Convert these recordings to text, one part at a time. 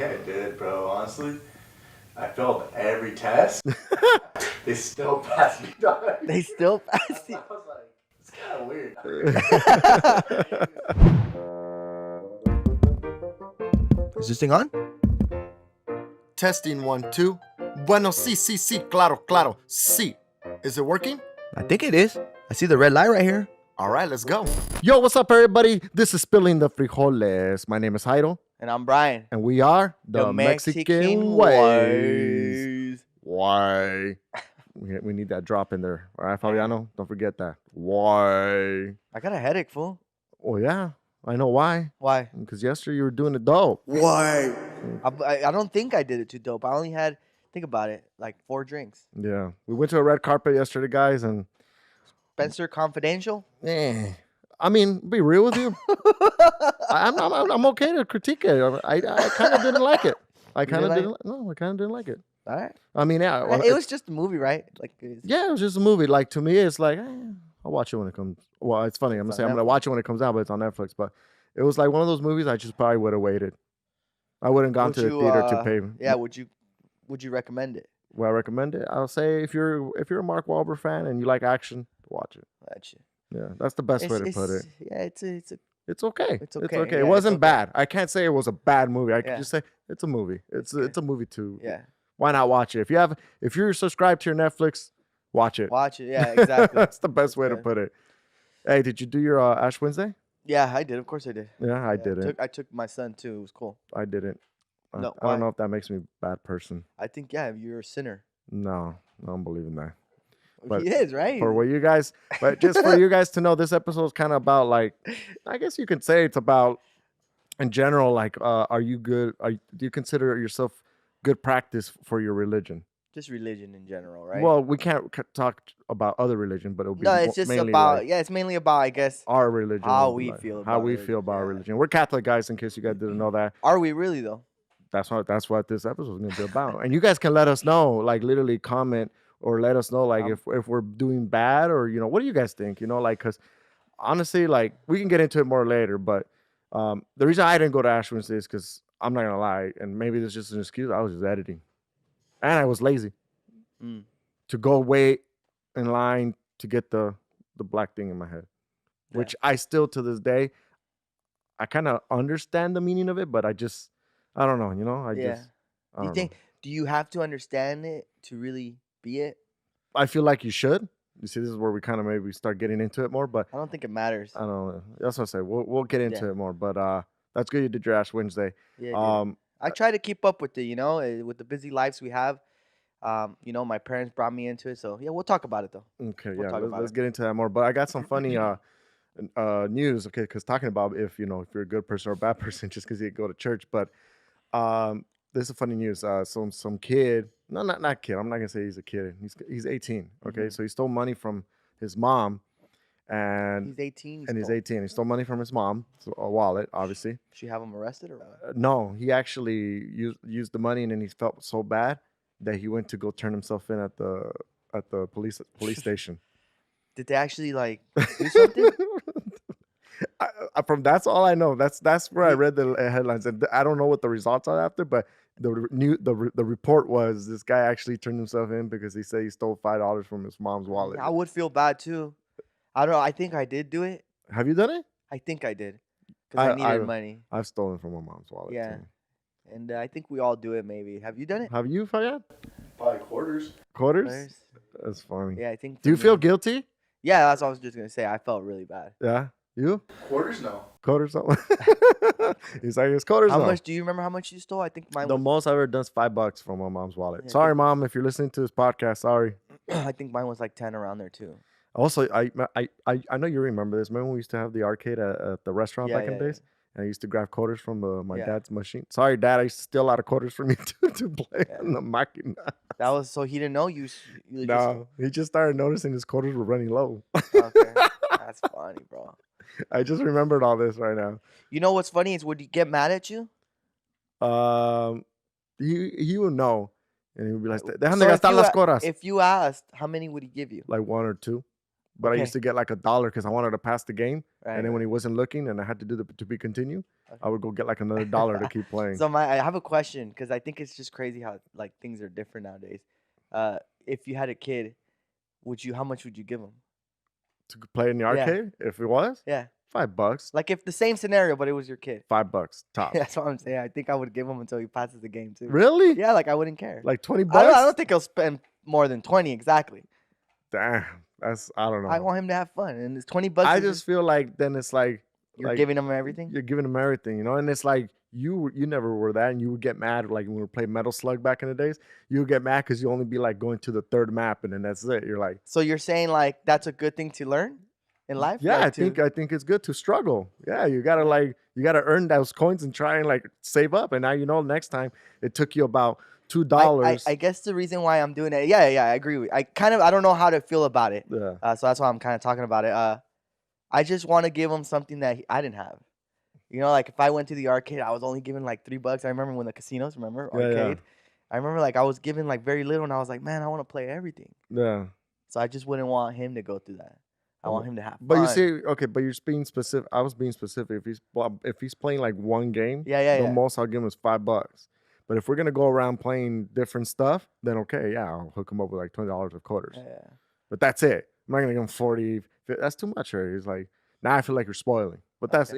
Yeah, I did, bro. Honestly, I failed every test. They still passed me, dog. They still pass you. I was like, it's kind of weird. Is this thing on? Testing 1, 2. Bueno, sí, claro, sí. Is it working? I think it is. I see the red light right here. All right, let's go. Yo, what's up, everybody? This is Spilling the Frijoles. My name is Jairo, And I'm Brian. and we are The Mexican Ways. Why? We need that drop in there. All right, Fabiano? Don't forget that. Why? I got a headache, fool. Oh, yeah. I know why. Why? Because yesterday you were doing it dope. Why? I don't think I did it too dope. I only had, think about it, like 4 drinks. Yeah. We went to a red carpet yesterday, guys, and Spencer Confidential? I mean, be real with you. I'm okay to critique it. I kind of didn't like it. I kind of didn't like it. All right. I mean, yeah. It was just a movie, right? Like, Yeah, it was just a movie. Like, to me, it's like, I'll watch it when it comes. Well, it's funny. I'm going to say I'm going to watch it when it comes out, but it's on Netflix. But it was like one of those movies I just probably would have waited. I wouldn't gone to the theater to pay. Yeah, would you recommend it? Would I recommend it? I'll say if you're a Mark Wahlberg fan and you like action, watch it. Gotcha. Yeah, that's the best way to put it. Yeah, it's okay. It's okay. Yeah, it wasn't bad. I can't say it was a bad movie. I can just say it's a movie. It's a movie too. Yeah. Why not watch it? If you're subscribed to your Netflix, watch it. Watch it. Yeah, exactly. That's the best way to put it. Hey, did you do your Ash Wednesday? Yeah, I did. Of course I did. Yeah, I didn't. I took my son too. It was cool. I didn't. No, I don't know if that makes me a bad person. I think you're a sinner. No, I don't believe in that. But he is, right? But just for you guys to know, this episode is kind of about, like, I guess you could say it's about, in general, like, are you good? Do you consider yourself good practice for your religion? Just religion in general, right? Well, we can't talk about other religion, but it'll be it's just mainly about, like it's mainly about, I guess, our religion. how we feel about our religion. We're Catholic, guys, in case you guys didn't know that. Are we really, though? That's what this episode is going to be about. And you guys can let us know, like, literally comment or let us know, like, if we're doing bad or, what do you guys think? Like, because honestly, like, we can get into it more later, but the reason I didn't go to Ash Wednesday is because I'm not going to lie, and maybe this is just an excuse, I was just editing. And I was lazy to go wait in line to get the black thing in my head, which I still, to this day, I kind of understand the meaning of it, but I don't know, Do you have to understand it to really be it? I feel like you should. You see, this is where we kind of maybe start getting into it more, but I don't think it matters. I don't know. That's what I say. We'll get into it more, but that's good you did your Ash Wednesday. Yeah, I try to keep up with it, with the busy lives we have. My parents brought me into it, so yeah, we'll talk about it though. Okay, let's get into that more. But I got some funny news, okay? Because talking about if you're a good person or a bad person, just because you go to church, but this is funny news. Some kid, not kid. I'm not gonna say he's a kid. He's 18. Okay, so he stole money from his mom, and he's 18. He's 18. He stole money from his mom, so a wallet, obviously. Should she have him arrested or what? No, he actually used the money, and then he felt so bad that he went to go turn himself in at the police station. Did they actually do something? That's all I know. That's where I read the headlines, and I don't know what the results are after. But the report was this guy actually turned himself in because he said he stole $5 from his mom's wallet. I would feel bad too. I don't know. I think I did do it. Have you done it? I think I did because I needed money. I've stolen from my mom's wallet. Yeah. Too. And I think we all do it. Maybe. Have you done it? Have you, Fayad? Probably quarters. Quarters? That's funny. Yeah, I think. Do you feel guilty? Yeah, that's what I was just gonna say. I felt really bad. Yeah. You? Quarters, no. Quarters, no. He's like, it's quarters. How much? Do you remember how much you stole? I think mine. The most I've ever done is $5 from my mom's wallet. Yeah, sorry, Mom, if you're listening to this podcast. Sorry. I think mine was like 10 around there too. Also, I know you remember this. Remember when we used to have the arcade at the restaurant back in the days? And I used to grab quarters from my dad's machine. Sorry, Dad, I used to steal a lot of quarters from you to play on the máquina. That was so he didn't know you. No, he just started noticing his quarters were running low. Okay, that's funny, bro. I just remembered all this right now. You know what's funny is would he get mad at you? He would know, and he would be like, "Déjame gastar las coras." If you asked, how many would he give you? Like 1 or 2. but I Okay. used to get like $1 because I wanted to pass the game. Right. And then when he wasn't looking and I had to do the to be continue, I would go get like another $1 to keep playing. So I have a question because I think it's just crazy how like things are different nowadays. If you had a kid, how much would you give him? To play in the Yeah. arcade, if it was Yeah. $5, Like if the same scenario, but it was your kid. $5 top. That's what I'm saying. I think I would give him until he passes the game too. Really? Yeah, like I wouldn't care. Like 20 I bucks? don't think he'll spend more than 20 exactly. Damn, I don't know. I want him to have fun, and it's 20 bucks. I is just feel like then it's like you're giving him everything. You're giving him everything, you know, and it's like you never were that, and you would get mad like when we were playing Metal Slug back in the days. You would get mad because you only be like going to the third map, and then that's it. You're like, So you're saying like that's a good thing to learn in life? yeah, Like, I think it's good to struggle. Yeah, you gotta earn those coins and try and like save up, and now you know next time it took you about $2. I guess the reason why I'm doing it, yeah, I agree with. I don't know how to feel about it. Yeah. So that's why I'm kind of talking about it. I just want to give him something that I didn't have. You know, like if I went to the arcade, I was only given like $3. I remember when the casinos, arcade. I remember like I was given like very little, and I was like, man, I want to play everything. Yeah. So I just wouldn't want him to go through that. I want him to have fun. But you see, okay, but you're being specific. I was being specific. If he's playing like one game, the most I'll give him is $5. But if we're gonna go around playing different stuff, then okay, yeah, I'll hook him up with like $20 of quarters. Yeah. But that's it. I'm not gonna give him 40. That's too much already. He's like, now I feel like you're spoiling. But that's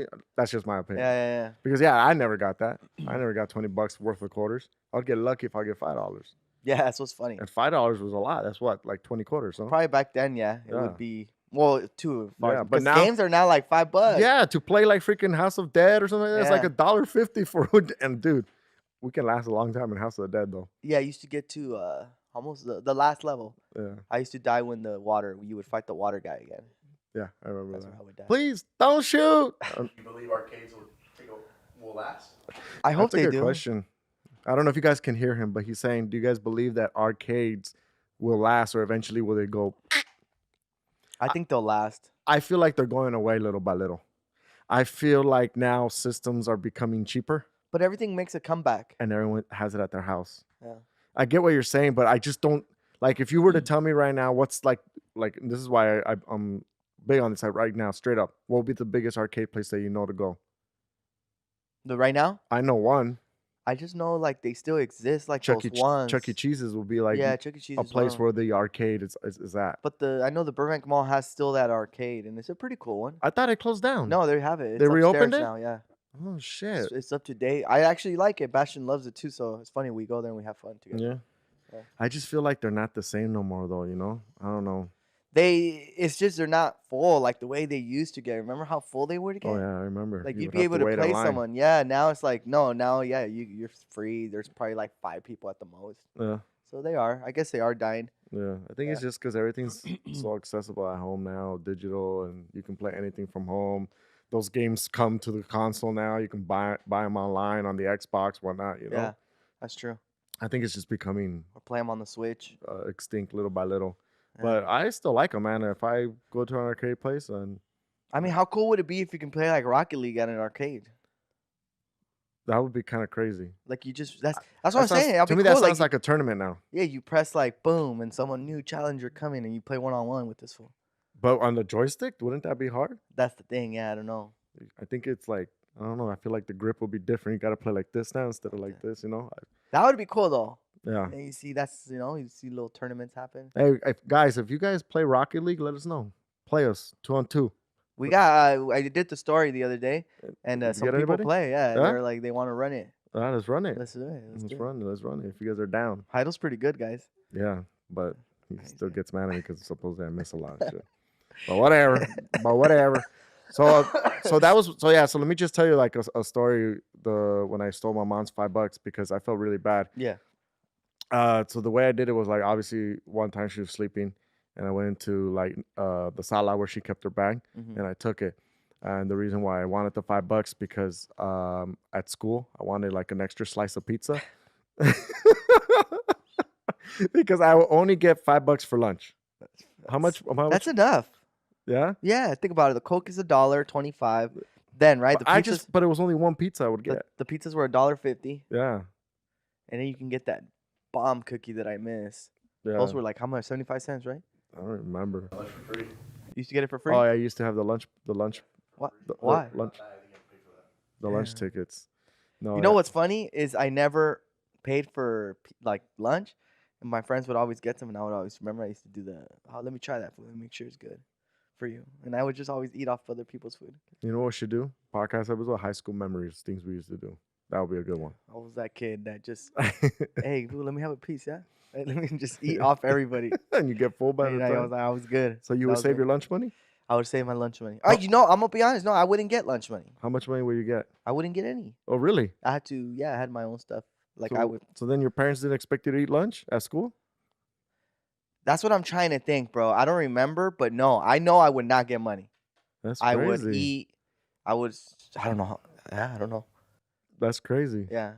just my opinion. Yeah. Because I never got that. I never got $20 worth of quarters. I'd get lucky if I get $5. Yeah, that's what's funny. And $5 was a lot. That's what, like 20 quarters, huh? Probably back then, it would be two. Yeah, but now games are now like $5. Yeah, to play like freaking House of Dead or something like that, it's like $1.50 for. And dude, we can last a long time in House of the Dead though. Yeah, I used to get to almost the last level. Yeah. I used to die when you would fight the water guy again. Yeah, I remember That's that. where I would die. Please don't shoot. Do you believe arcades will last? I hope That's they a good do. question. I don't know if you guys can hear him, but he's saying, do you guys believe that arcades will last or eventually will they go? I think they'll last. I feel like they're going away little by little. I feel like now systems are becoming cheaper. But everything makes a comeback. And everyone has it at their house. Yeah. I get what you're saying, but I just don't like if you were to tell me right now what's like this is why I'm big on this right now, straight up. What would be the biggest arcade place that you know to go? Right now? I know one. I just know like they still exist, like Chuck those ones. Chuck E. Cheese's will be like Chuck E. Cheese a place where the arcade is at. But I know the Burbank Mall has still that arcade, and it's a pretty cool one. I thought it closed down. No, they have it. It's they reopened it now. Yeah. Oh shit! It's up to date. I actually like it. Bastion loves it too, so it's funny. We go there and we have fun together. Yeah. I just feel like they're not the same no more, though. You know, I don't know. It's just they're not full like the way they used to get. Remember how full they were to get? Oh yeah, I remember. Like you'd be able to play someone. Yeah, now it's like no, now you're free. There's probably like 5 people at the most. Yeah. So they are. I guess they are dying. Yeah, I think it's just because everything's so accessible at home now, digital, and you can play anything from home. Those games come to the console now. You can buy them online on the Xbox, whatnot. You know. Yeah, that's true. I think it's just becoming Or play them on the Switch. Extinct little by little. Yeah. But I still like them, man. If I go to an arcade place, and I mean, how cool would it be if you can play like Rocket League at an arcade? that would be kind of crazy. Like you just that's what I'm saying. To me, that sounds like a tournament now. Yeah, you press like boom, and someone new challenger coming, and you play 1-on-1 with this fool. But on the joystick, wouldn't that be hard? That's the thing. Yeah, I don't know. I think it's like, I don't know. I feel like the grip will be different. You got to play like this now instead of like this, you know? That would be cool though. Yeah. And you see, you see little tournaments happen. Hey, guys, if you guys play Rocket League, let us know. Play us 2-on-2. We got. I did the story the other day, and some people anybody? play. Yeah, they're like they want to run it. Let's run it. Let's do it. Let's run it. If you guys are down. Heidel's pretty good, guys. Yeah, but he still gets mad at me because supposedly I miss a lot of shit. But whatever. So that was so let me just tell you like a story when I stole my mom's $5 because I felt really bad. Yeah. So the way I did it was like obviously one time she was sleeping and I went into like the sala where she kept her bag and I took it. And the reason why I wanted the $5 because at school I wanted like an extra slice of pizza because I will only get $5 for lunch. How much? That's enough. Yeah. Yeah. Think about it. The Coke is $1.25. Then right, but it was only one pizza I would get. The pizzas were $1.50. Yeah. And then you can get that bomb cookie that I miss. Yeah. Those were like how much? 75 cents, right? I don't remember. Lunch for free. You used to get it for free? Oh, I used to have the lunch. What? The, Why? lunch. The lunch tickets. No. You know what's funny is I never paid for like lunch, and my friends would always get some, and I would always remember I used to do the. Oh, let me try that food and make sure it's good for you, and I would just always eat off other people's food. You know what we should do? Podcast episode, high school memories, things we used to do. That would be a good one. I was that kid that just, hey, boo, let me have a piece, yeah. Let me just eat off everybody. And you get full by the And time. I was good. So you That would was save good. your lunch money? I would save my lunch money. Oh, you know, I'm gonna be honest. No, I wouldn't get lunch money. How much money would you get? I wouldn't get any. Oh, really? I had to. Yeah, I had my own stuff. Like so, I would. So then your parents didn't expect you to eat lunch at school? That's what I'm trying to think, bro. I don't remember, but no, I know I would not get money. That's I crazy. would eat. I would. I don't know. Yeah, I don't know. That's crazy. Yeah.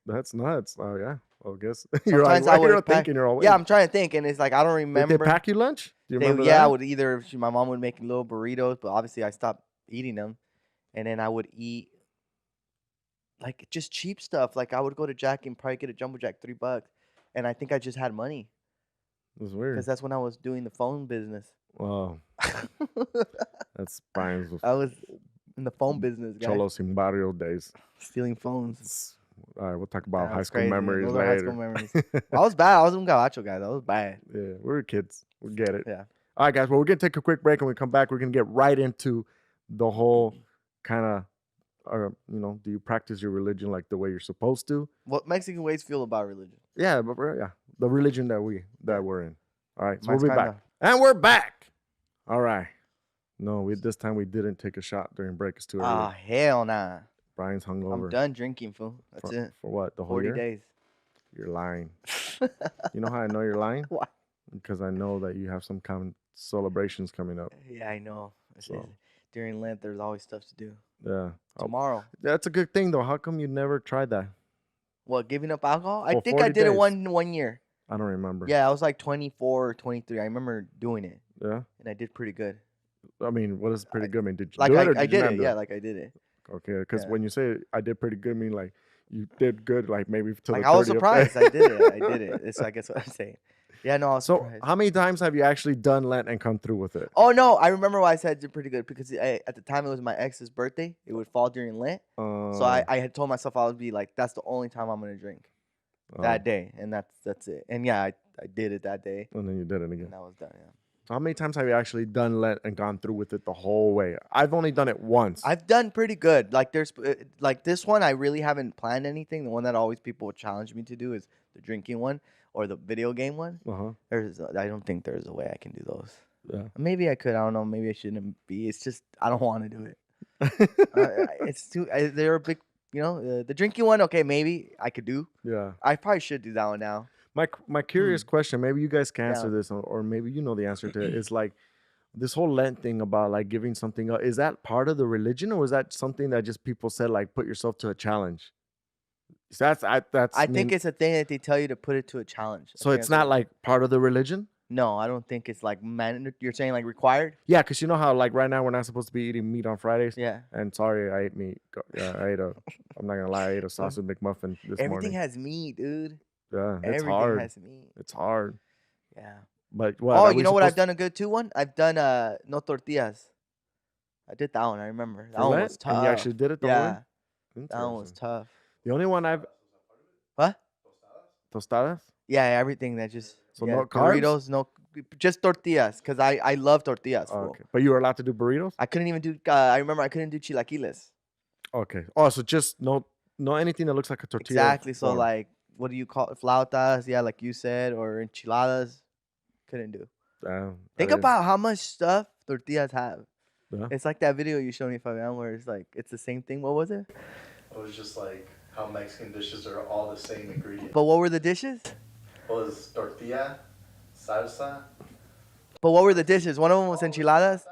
That's nuts. Oh yeah. Well, I guess you're like, Sometimes I you're would pack. thinking you're all Yeah, I'm trying to think, and it's like I don't remember. Did they pack you lunch? Do you They, remember yeah, that? I would either. My mom would make little burritos, but obviously I stopped eating them, and then I would eat like just cheap stuff. Like I would go to Jack and probably get a jumbo jack, $3, and I think I just had money That's weird. because that's when I was doing the phone business. Wow. That's Brian's I was in the phone business, guys. Cholo Sin Barrio days. Stealing phones. All right, we'll talk about That high was school crazy. memories Those later. are high school memories. I was bad. I was un gabacho, guys. I was bad. Yeah, we were kids. We get it. Yeah. All right, guys. Well, we're gonna take a quick break, and when we come back, we're gonna get right into the whole kind of, do you practice your religion like the way you're supposed to? What Mexican ways feel about religion? Yeah, but the religion that we're in. All right, so Mine's we'll be back, kinda- and we're back. All right. No, this time we didn't take a shot during break. It's too early. Ah, hell nah. Brian's hungover. I'm done drinking, fool. That's for, it. For what? The whole 40 year? days. You're lying. You know how I know you're lying? Why? Because I know that you have some kind of celebrations coming up. Yeah, I know. So. During Lent, there's always stuff to do. Yeah. Tomorrow. That's a good thing, though. How come you never tried that? What, giving up alcohol? I For think I 40 did it days. one year. I don't remember. Yeah, I was like 24 or 23. I remember doing it, Yeah? and I did pretty good. I mean, what is pretty good? I mean, did you Like do it or I did you did not it. do Yeah, like I did it. Okay, because Yeah. when you say I did pretty good, I mean, like, you did good, like, maybe to Like the 30th I was day. surprised. I did it. I did it. It's I guess what I'm saying. Yeah, no, I was So, surprised. how many times have you actually done Lent and come through with it? Oh no, I remember why I said I did pretty good because at the time it was my ex's birthday. It would fall during Lent, so I had told myself I would be like, that's the only time I'm gonna drink that day, and that's it. And yeah, I did it that day, And then you did it again. and I was done. Yeah, So how many times have you actually done Lent and gone through with it the whole way? I've only done it once. I've done pretty good. Like there's like this one, I really haven't planned anything. The one that always people would challenge me to do is the drinking one or the video game one. I don't think there's a way I can do those. Yeah. Maybe I could. I don't know. Maybe I shouldn't be. It's just I don't want to do it. It's too. They're a big. The drinking one. Okay, maybe I could do. Yeah. I probably should do that one now. My curious question, maybe you guys can answer Yeah. this, or maybe you know the answer to it, is like this whole Lent thing about like giving something up. Is that part of the religion, or is that something that just people said like put yourself to a challenge? So I think it's a thing that they tell you to put it to a challenge. I so think it's that's not like part of the religion. No, I don't think it's like You're saying like required? Yeah, because you know how like right now we're not supposed to be eating meat on Fridays. Yeah. And sorry, I ate meat. I'm not gonna lie, I ate a sausage McMuffin this Everything morning. has meat, dude. Yeah, it's Everything hard. has meat. It's hard. Yeah. But what? Oh, are you we know what I've supposed- done a good too one? I've done no tortillas. I did that one. I remember. That for one Lent? was tough. And you actually did it the whole Yeah. way? That one was Interesting. tough. The only one I've What? tostadas. Yeah, everything that just So yeah, no carbs? burritos, no, just tortillas. Cause I love tortillas. Oh, fool. okay, but you were allowed to do burritos. I couldn't even do. I remember I couldn't do chilaquiles. Okay. Oh, so just no anything that looks like a tortilla. Exactly. So form. like, what do you call it? Flautas? Yeah, like you said, or enchiladas. Couldn't do. Damn, I Think didn't- about how much stuff tortillas have. Yeah. It's like that video you showed me, Fabian, where it's like it's the same thing. What was it? It was just like how Mexican dishes are all the same ingredient. But what were the dishes? It was tortilla, salsa. But what were the dishes? One of them was enchiladas.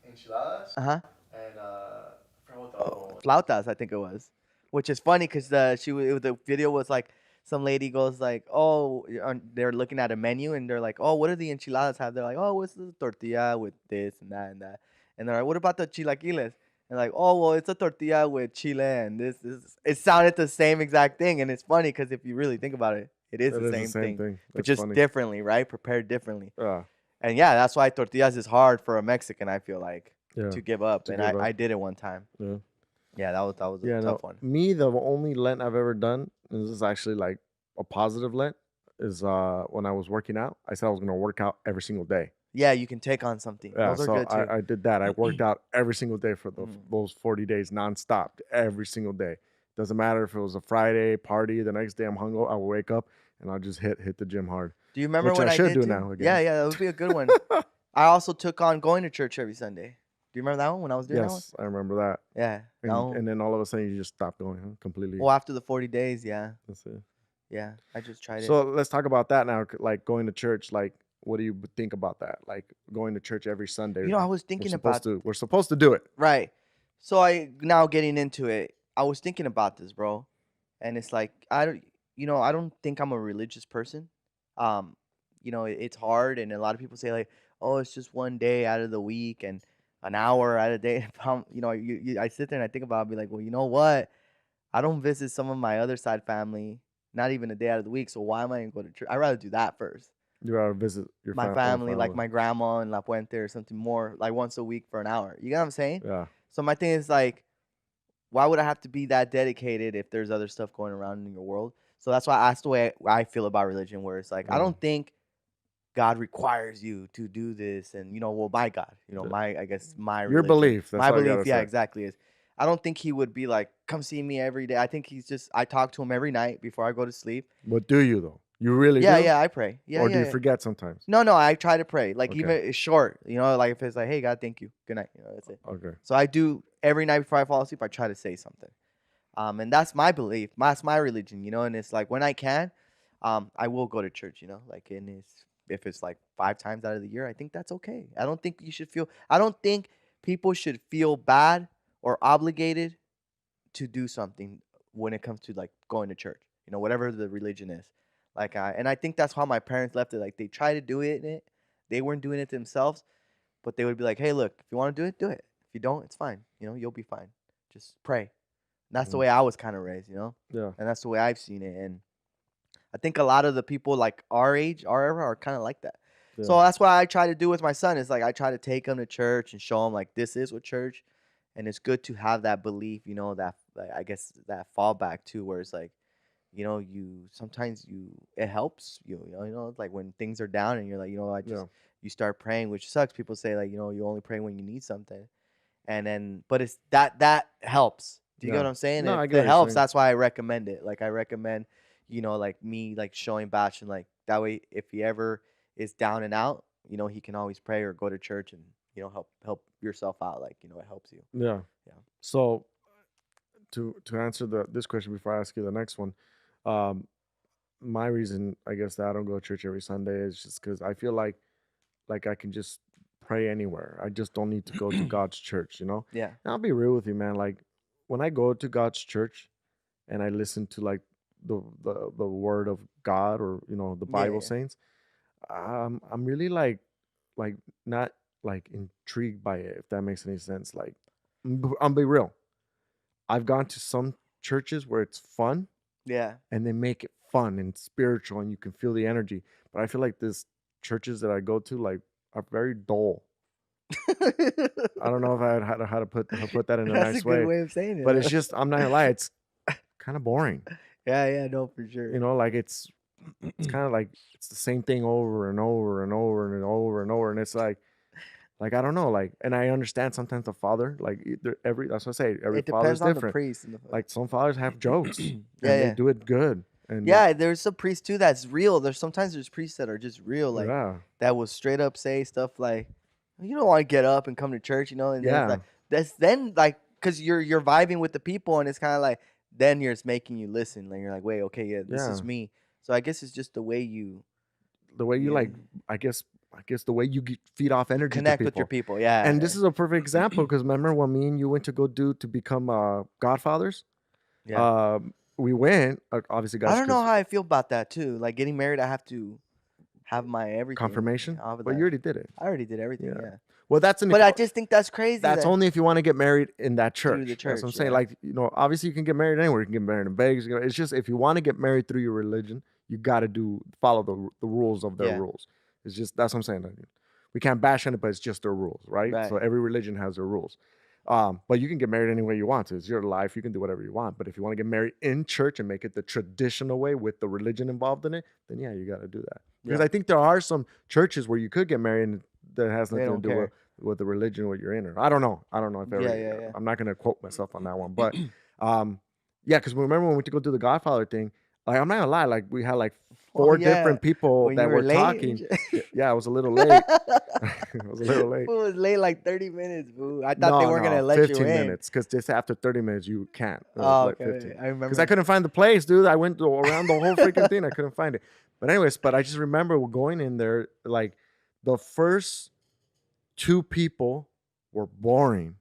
Enchiladas. Uh huh. And I forgot what the other one was. Flautas, I think it was. Which is funny because the video was like some lady goes like, oh, they're looking at a menu and they're like, oh, what do the enchiladas have? They're like, oh, what's the tortilla with this and that and that. And they're like, what about the chilaquiles? And like, oh, well, it's a tortilla with chile and this. It sounded the same exact thing. And it's funny because if you really think about it, it is It the is same thing. But That's just funny. differently, right? Prepared differently. Yeah. And yeah, that's why tortillas is hard for a Mexican, I feel like, Yeah. to give up. To And give up. I did it one time. Yeah. Yeah, that was a Yeah. tough No. one. Me, the only Lent I've ever done, and this is actually like a positive Lent, is when I was working out. I said I was gonna work out every single day. Yeah, you can take on something. Yeah, Those are so good too. I did that. I worked out every single day for those 40 days nonstop, every single day. Doesn't matter if it was a Friday party, the next day I'm hungover, I will wake up and I'll just hit the gym hard. Do you remember Which when I I should did do too? now again. Yeah, yeah, that would be a good one. I also took on going to church every Sunday. Do you remember that one when I was doing that one? Yes, I remember that. Yeah. And then all of a sudden you just stop going, huh? Completely. Well, after the 40 days, yeah. That's it. Yeah, I just tried So it. let's talk about that now. Like going to church, like what do you think about that? Like going to church every Sunday. You know, I was thinking about we're supposed to do it. right. So now getting into it, I was thinking about this, bro. And it's like I don't think I'm a religious person. It's hard and a lot of people say like, "Oh, it's just one day out of the week and an hour out of the day." I sit there and I think about it, I'll be like, "Well, you know what? I don't visit some of my other side family, not even a day out of the week. So why am I gonna go to church? I'd rather do that first. You gotta visit your My family, like my grandma in La Puente or something more, like once a week for an hour. You get what I'm saying? Yeah. So my thing is like, why would I have to be that dedicated if there's other stuff going around in your world? So that's why that's the way I feel about religion, where it's like I don't think God requires you to do this, and my God, I guess my Your religion, belief. That's my all you belief, gotta yeah, say. exactly is. I don't think he would be like, come see me every day. I think I talk to him every night before I go to sleep. But do you though? You really Yeah, do? yeah, I pray. Yeah, Or yeah. do you Yeah. forget sometimes? No, I try to pray. Like Okay. even it's short, like if it's like, hey God, thank you, good night, that's it. Okay. So I do every night before I fall asleep. I try to say something, and that's my belief. That's my religion, and it's like when I can, I will go to church, like if it's like 5 times out of the year, I think that's okay. I don't think I don't think people should feel bad or obligated to do something when it comes to like going to church, whatever the religion is. Like I think that's how my parents left it. Like they try to do it, they weren't doing it themselves, but they would be like, "Hey, look, if you want to do it, do it. If you don't, it's fine. You'll be fine. Just pray." And that's the way I was kind of raised, Yeah. and that's the way I've seen it. And I think a lot of the people like our age, our era, are kind of like that. So Yeah. that's what I try to do with my son. Is like I try to take him to church and show him like this is what church, and it's good to have that belief, that like, I guess that fallback too, where it's like, you sometimes it helps you, like when things are down and you're like, Yeah. you start praying, which sucks. People say like, you only pray when you need something, and then but it's that helps. Do you get Yeah. what I'm saying? No, I If get what it you're helps, saying. that's why I recommend it. Like I recommend, like me like showing Bastian like that way if he ever is down and out, he can always pray or go to church and help yourself out. Like it helps you. Yeah. Yeah. So to answer this question before I ask you the next one, um, my reason I guess that I don't go to church every Sunday is just because I feel like I can just pray anywhere. I just don't need to go to God's church, Yeah. And I'll be real with you, man. Like when I go to God's church and I listen to like the word of God or the Bible Yeah. sayings, I'm really like not like intrigued by it, if that makes any sense. Like I'll be real. I've gone to some churches where it's fun Yeah. and they make it fun and spiritual and you can feel the energy. But I feel like this churches that I go to like are very dull. I don't know if I had how to put that in a That's nice a good way, way of saying it. but it's just I'm not gonna lie, it's kind of boring. yeah, no, for sure. Like it's kind of like it's the same thing over and over and over and over and over, and it's like I don't know, like, and I understand sometimes the father, like that's what I say, every It father is depends on the different. priest. Like some fathers have jokes, and Yeah, they yeah. do it good, and Yeah, there's some priests too that's real. There's priests that are just real, like yeah, that will straight up say stuff like, "You don't want to get up and come to church," and then Yeah. it's like that's then like because you're vibing with the people, and it's kind of like then it's making you listen. Like you're like, wait, okay, yeah, this is Yeah. me. So I guess it's just the way you the way you Yeah. like, I guess the way you feed off energy connect to with your people. people. Yeah, And this is a perfect example because remember when me and you went to become godfathers? yeah. We went obviously I God's don't know how I feel about that too. Like getting married, I have to have my everything confirmation, I'll be but like, you already did it. I already did everything. Yeah. Yeah, Well, that's but I just think that's crazy. that's that- only if you want to get married in that church. Through the That's what I'm church, saying. yeah. Like, obviously you can get married anywhere. You can get married in Vegas. It's just if you want to get married through your religion, you got to follow the rules of their Yeah. rules. It's just that's what I'm saying. we can't bash on it, but it's just their rules, right? Right. So every religion has their rules. But you can get married any way you want to. It's your life. You can do whatever you want. But if you want to get married in church and make it the traditional way with the religion involved in it, then yeah, you got to do that. Because I think there are some churches where you could get married and that has nothing to do with the religion what you're in. Or I don't know if ever. I'm not going to quote myself on that one. But yeah, because remember when we went to go do the Godfather thing, like I'm not gonna lie, like we had like four different people when that were talking. Yeah, I was a little late. It was a little late. It was late like 30 minutes, boo. I thought they weren't gonna let you in. 15 minutes, because just after 30 minutes you can't. Oh, like okay. 15. I remember. Because I couldn't find the place, dude. I went around the whole freaking thing. I couldn't find it. But anyways, I just remember going in there, like the first 2 people were boring.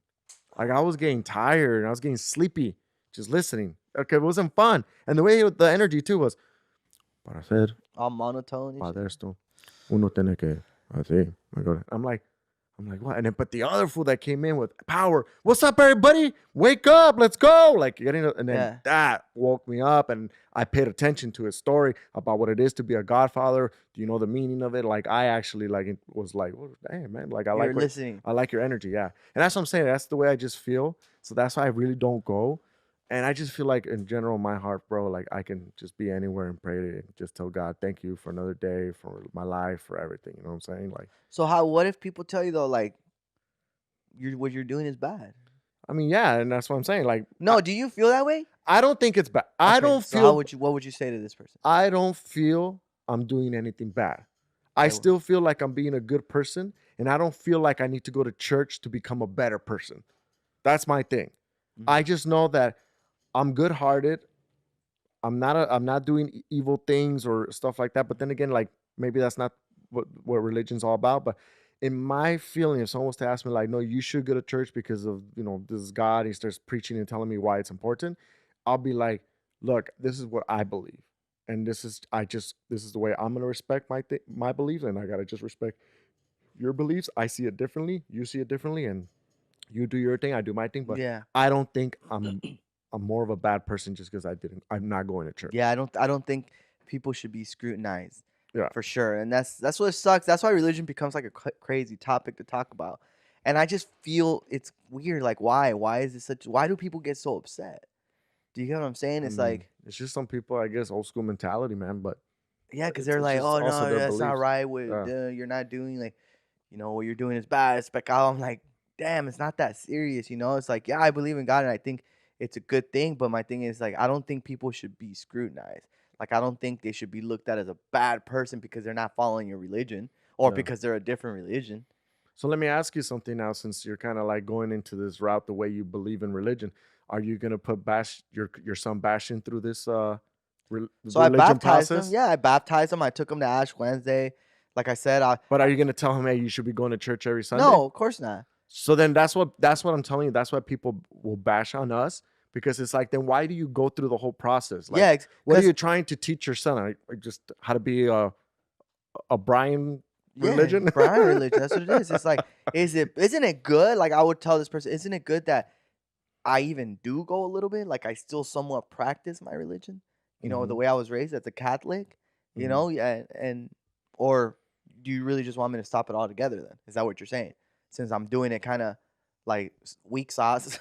Like I was getting tired and I was getting sleepy just listening. Okay, it wasn't fun. And the way the energy too was, para hacer all monotone. Para esto, uno tiene que así. I'm like, what? And then, but the other fool that came in with power, what's up, everybody? Wake up, let's go! Like and then that woke me up, and I paid attention to his story about what it is to be a godfather. Do you know the meaning of it? Like I actually was like, well, damn man, like I listening. I like your energy, yeah. And that's what I'm saying. That's the way I just feel. So that's why I really don't go. And I just feel like in general, my heart, bro, like I can just be anywhere and pray to just tell God, thank you for another day, for my life, for everything. You know what I'm saying? Like, so what if people tell you though, like, what you're doing is bad? I mean, yeah, and that's what I'm saying. Like, no, do you feel that way? I don't think it's bad. I don't feel. What would you say to this person? I don't feel I'm doing anything bad. I still feel like I'm being a good person, and I don't feel like I need to go to church to become a better person. That's my thing. Mm-hmm. I just know that I'm good-hearted. I'm not doing evil things or stuff like that. But then again, like maybe that's not what religion's all about. But in my feeling, if someone was to ask me like, no, you should go to church because of, this is God, he starts preaching and telling me why it's important, I'll be like, look, this is what I believe. And this is the way I'm going to respect my beliefs. And I got to just respect your beliefs. I see it differently. You see it differently. And you do your thing. I do my thing. But I don't think I'm more of a bad person just because I'm not going to church. Yeah, I don't think people should be scrutinized. Yeah, for sure. And that's what sucks. That's why religion becomes like a crazy topic to talk about. And I just feel it's weird. Like, why? Why is this why do people get so upset? Do you get what I'm saying? It's like, it's just some people, I guess, old school mentality, man. But yeah, because they're like, oh no, that's beliefs. Not right. You're not doing what you're doing is bad. It's pecado. I'm like, damn, it's not that serious. It's like, yeah, I believe in God and I think it's a good thing, but my thing is like I don't think people should be scrutinized. Like I don't think they should be looked at as a bad person because they're not following your religion or because they're a different religion. So let me ask you something now, since you're kind of like going into this route the way you believe in religion. Are you gonna put your son Bastion through this so I baptized process? him. Yeah, I baptized him. I took him to Ash Wednesday. Like I said, but are you gonna tell him, hey, you should be going to church every Sunday? No, of course not. So then that's what I'm telling you. That's why people will bash on us, because it's like, then why do you go through the whole process? Like, yeah, what are you trying to teach your son? Like just how to be a Brian religion? Brian religion. That's what it is. It's like, isn't it good? Like I would tell this person, isn't it good that I even do go a little bit? Like I still somewhat practice my religion. The way I was raised as a Catholic. Or do you really just want me to stop it altogether? Then is that what you're saying? Since I'm doing it kind of like weak sauce,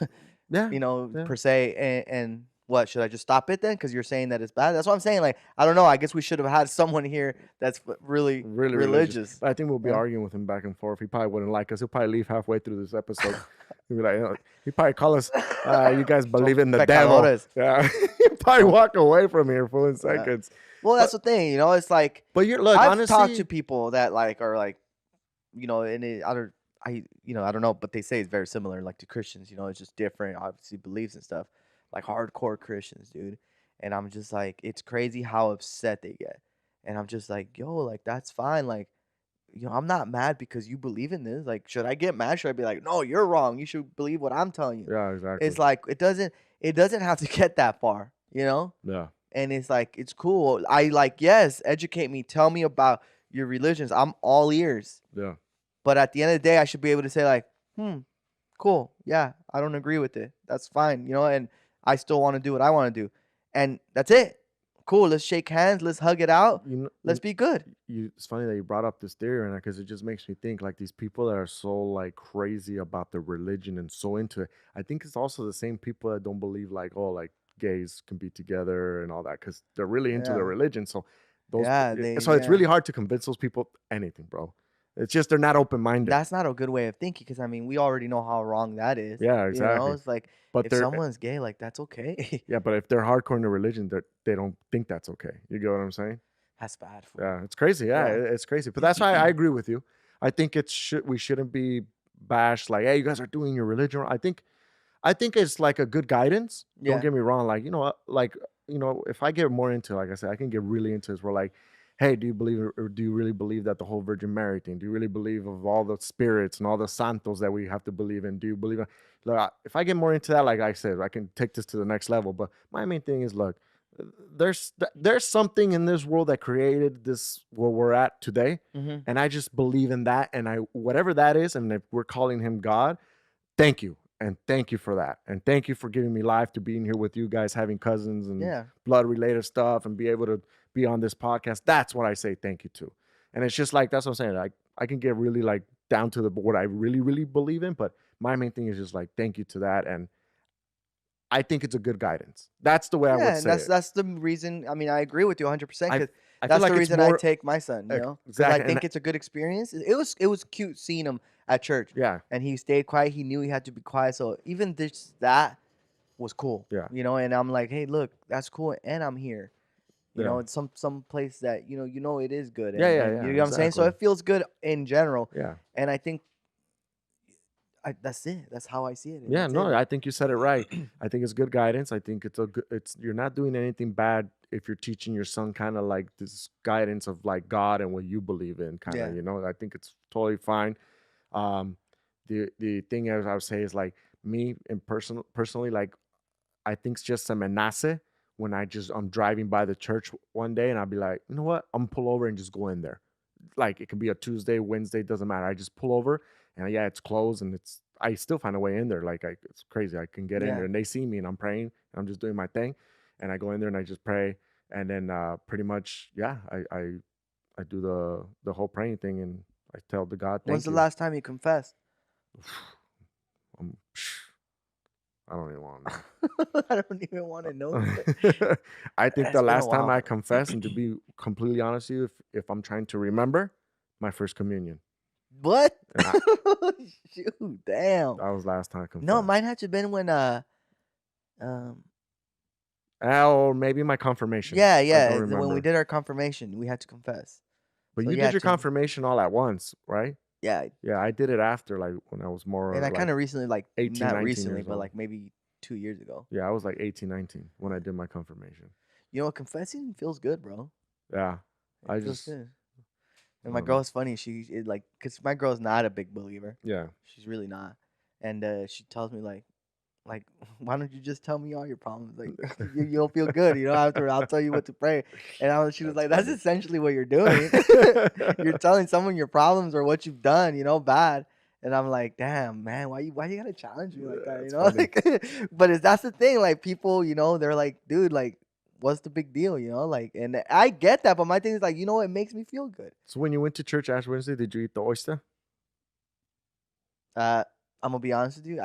per se. And what, should I just stop it then? Because you're saying that it's bad. That's what I'm saying. Like, I don't know. I guess we should have had someone here that's really religious. But I think we'll be arguing with him back and forth. He probably wouldn't like us. He'll probably leave halfway through this episode. He'll be like, he'd probably call us, you guys believe in the devil. Yeah. He'd probably walk away from here for 1 seconds. Well, that's the thing. It's like, but I've honestly talked to people that like are like, and I don't know, but they say it's very similar, like to Christians. It's just different, obviously, beliefs and stuff, like hardcore Christians, dude. And I'm just like, it's crazy how upset they get. And I'm just like, yo, like that's fine. Like, I'm not mad because you believe in this. Like, should I get mad? Should I be like, no, you're wrong. You should believe what I'm telling you. Yeah, exactly. It's like it doesn't have to get that far, Yeah. And it's like, it's cool. I like, yes, educate me. Tell me about your religions. I'm all ears. Yeah. But at the end of the day, I should be able to say like, cool. Yeah, I don't agree with it. That's fine. And I still want to do what I want to do. And that's it. cool. Let's shake hands. Let's hug it out. Let's be good. It's funny that you brought up this theory, because it just makes me think like these people that are so like crazy about their religion and so into it. I think it's also the same people that don't believe like, oh, like gays can be together and all that, because they're really into their religion. So it's really hard to convince those people anything, bro. It's just they're not open-minded. That's not a good way of thinking, because I mean, we already know how wrong that is. Yeah, exactly. You know, it's like, but if someone's gay, like, that's okay. Yeah, but if they're hardcore in their religion, they don't think that's okay. You get what I'm saying? That's bad. Yeah, it's crazy. Yeah, it's crazy. But that's why I agree with you. I think we shouldn't be bashed like, hey, you guys are doing your religion. I think it's like a good guidance. Yeah. Don't get me wrong. Like, if I get more into, like I said, I can get really into this. We're like, hey, do you believe, or do you really believe that the whole Virgin Mary thing? Do you really believe of all the spirits and all the santos that we have to believe in? Do you believe in? Look, if I get more into that, like I said, I can take this to the next level. But my main thing is, look, there's something in this world that created this where we're at today, and I just believe in that. And whatever that is, and if we're calling him God, thank you. And thank you for that. And thank you for giving me life to being here with you guys, having cousins and blood related stuff, and be able to be on this podcast. That's what I say thank you to. And it's just like, that's what I'm saying. I can get really like down to what I really, really believe in. But my main thing is just like, thank you to that. And I think it's a good guidance. That's the way I would say it. That's the reason. I mean, I agree with you 100%. Because that's the reason I take my son, you know? Exactly. I think it's a good experience. It was cute seeing him at church. Yeah. And he stayed quiet. He knew he had to be quiet. So even that was cool. Yeah. You know, and I'm like, hey, look, that's cool. And I'm here. You know, it's some place that, you know, it is good. And, you know what I'm saying? So it feels good in general. Yeah. And I think that's it. That's how I see it. Yeah, no, I think you said it right. I think it's good guidance. I think you're not doing anything bad if you're teaching your son kind of like this guidance of like God and what you believe in, kind of, you know. I think it's totally fine. The thing I would say is like me and personally, like I think it's just a menace when I'm driving by the church one day and I'll be like, you know what, I'm gonna pull over and just go in there. Like it could be a Tuesday, Wednesday, doesn't matter. I just pull over and it's closed, and I still find a way in there. Like it's crazy. I can get in there and they see me and I'm praying and I'm just doing my thing, and I go in there and I just pray, and then pretty much I do the whole praying thing, and I tell the God, thank you. When's the last time you confessed? I don't even want to know. I don't even want to know. I think the last time I confessed, and to be completely honest with you, if I'm trying to remember, my first communion. What? Shoot, damn. That was last time I confessed. No, mine had to have been when or maybe my confirmation. Yeah. When we did our confirmation, we had to confess. But you did your confirmation all at once, right? Yeah. Yeah, I did it after, like when I was more. And I kind of recently, like 18, not 19 recently, years but old. like maybe 2 years ago. Yeah, I was like 18, 19 when I did my confirmation. You know, confessing feels good, bro. Yeah, it feels good. And my girl's funny. Cause my girl's not a big believer. Yeah, she's really not. And she tells me like, why don't you just tell me all your problems? Like you'll feel good, you know. After I'll tell you what to pray. And she was like, that's essentially what you're doing. You're telling someone your problems or what you've done, you know, bad. And I'm like, damn, man, why you gotta challenge me like that, you know? Like, but that's the thing, like people, you know, they're like, dude, like, what's the big deal, you know? Like, and I get that, but my thing is like, you know, it makes me feel good. So when you went to church Ash Wednesday, did you eat the oyster? I'm gonna be honest with you,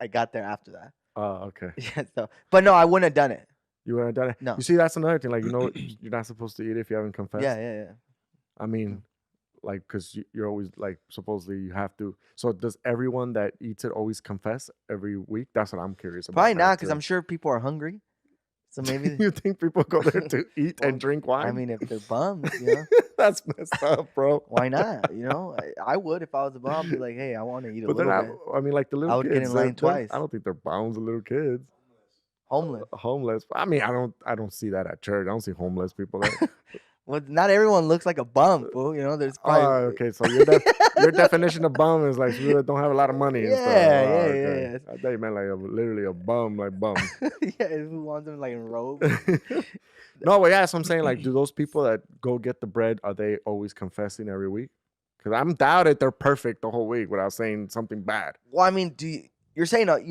I got there after that. Oh, okay. Yeah, so, but no, I wouldn't have done it. You wouldn't have done it? No. You see, that's another thing. Like, you know, you're not supposed to eat it if you haven't confessed. Yeah. I mean, like, because you're always, like, supposedly you have to. So does everyone that eats it always confess every week? That's what I'm curious about. Probably not, because I'm sure people are hungry. So maybe. You think people go there to eat and drink wine? I mean, if they're bums, you know. That's messed up, bro. Why not? You know, I would if I was a bum. I'd be like, hey, I want to eat a little bit. I mean, like the little kids. I would get in line twice. I don't think they're bums, the little kids. Homeless. I mean, I don't see that at church. I don't see homeless people there. Well, not everyone looks like a bum, fool. You know, there's probably... okay. So your definition of bum is like people that don't have a lot of money and stuff. Yeah. I thought you meant like literally a bum, like bum. Yeah, who wants them like in robes? No, but yeah, that's what I'm saying. Like, do those people that go get the bread, are they always confessing every week? Because I'm doubted they're perfect the whole week without saying something bad. Well, I mean, You're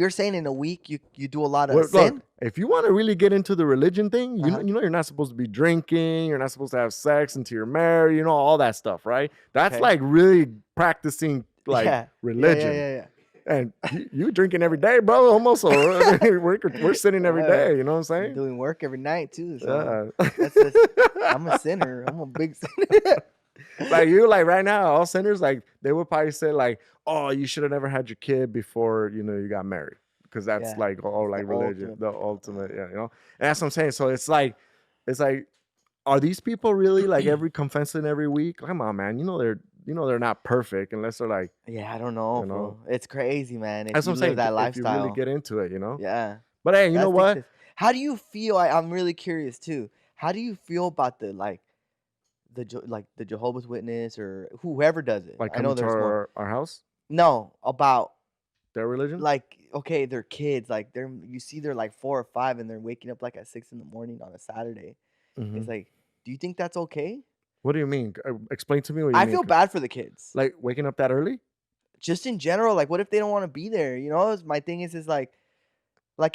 saying in a week you do a lot of Well, sin? look, if you want to really get into the religion thing, Uh-huh. you know you're not supposed to be drinking. You're not supposed to have sex until you're married. You know all that stuff, right? That's Okay. like really practicing like Yeah. religion. Yeah. And you drinking every day, bro. Almost. So we're sinning every day. You know what I'm I'm saying? doing work every night too. So Yeah. I'm a sinner. I'm a big sinner. Like you, like right now, all sinners, like they would probably say, like, "Oh, you should have never had your kid before you got married," because that's Yeah, like all it's like the religion, ultimate. the ultimate, yeah, And that's what I'm saying. So it's like, are these people really like every confessing every week? Come on, man. They're not perfect unless they're like, Yeah, I don't know, you know. bro. It's crazy, man. If That's what you I'm live saying. that If you really lifestyle. get into it, Yeah. But hey, you know That's what? How do you feel? I'm really curious too. How do you feel about the Jehovah's Witness or whoever does it? Like I know coming to there's more. our house, No, about their religion. like okay, they're kids. Like they're like 4 or 5 and they're waking up like at 6 in the morning on a Saturday. Mhm. It's like, do you think that's okay? What do you mean? Explain to me what you I mean. feel bad for the kids. Like waking up that early? Just in general, like what if they don't want to be there? My thing is like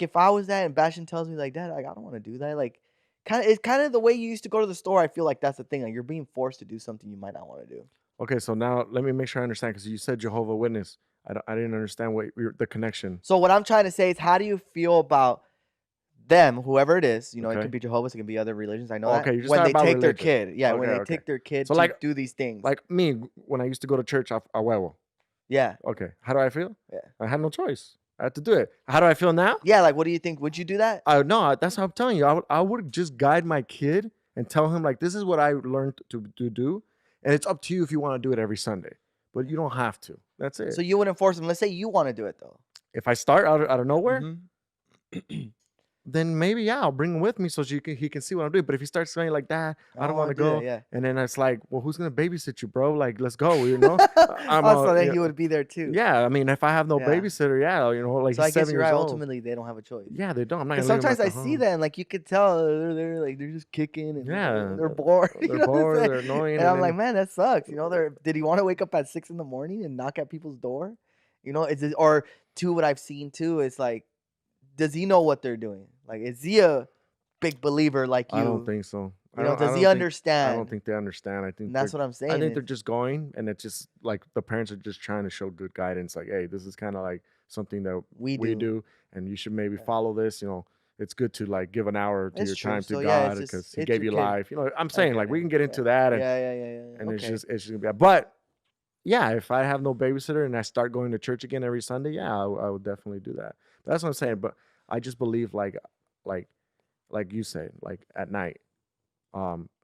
if I was that and Bastion tells me like, Dad, like I don't want to do that. Like it's kind of the way you used to go to the store. I feel like that's the thing. Like you're being forced to do something you might not want to do. Okay, so now let me make sure I understand because you said Jehovah Witness. I didn't understand the connection. So what I'm trying to say is, how do you feel about them, whoever it is? It Okay. could be Jehovah's, it can be other religions. I know Okay, that. you're just When talking they about take their religion. kid, yeah, when Okay, they okay. take their kid So, to like- do these things, Like me, when I used to go to church, a huevo. yeah, Okay, how do I feel? Yeah. I had no choice. I had to do it. How do I feel now? yeah. Like, what do you think? Would you do that? No, that's what I'm telling you. I would just guide my kid and tell him like, this is what I learned to do, and it's up to you if you want to do it every Sunday, but you don't have to. That's it. So you wouldn't force them. Let's say you want to do it though. If I start out of nowhere, Mhm. then maybe I'll bring him with me so he can see what I'm doing. But if he starts saying like that, I don't want to go, Yeah. and then it's like, well, who's gonna babysit you, bro? Like, let's go, Also, then he would be there too. Yeah, I mean, if I have no Yeah. babysitter, like So I he's guess 7 you're years right. old. Ultimately, they don't have a choice. Yeah, they don't. I'm not Because gonna leave 'em sometimes at I the see home. them, like you could tell they're like they're just kicking and Yeah, they're bored. you They're know what I'm bored. saying? They're annoying. And I'm then- like, man, that sucks. Did he want to wake up at 6 in the morning and knock at people's door? Or two, what I've seen too is like, does he know what they're doing? Like, is he a big believer like you? I don't think so. Does he understand? I don't think they understand. I think And that's they're- what I'm saying. I think is- they're just going, and it's just like the parents are just trying to show good guidance. Like, hey, this is kind of like something that We do, and you should maybe Yeah. follow this. It's good to like give an hour to It's your true. time to So, yeah, God it's because just- He it's gave your you kid. life. I'm saying Okay, like we yeah, can get into that, and, yeah. and Okay. it's just gonna be. But yeah, if I have no babysitter and I start going to church again every Sunday, yeah, I would definitely do that. But that's what I'm saying. But I just believe like you say, like at night,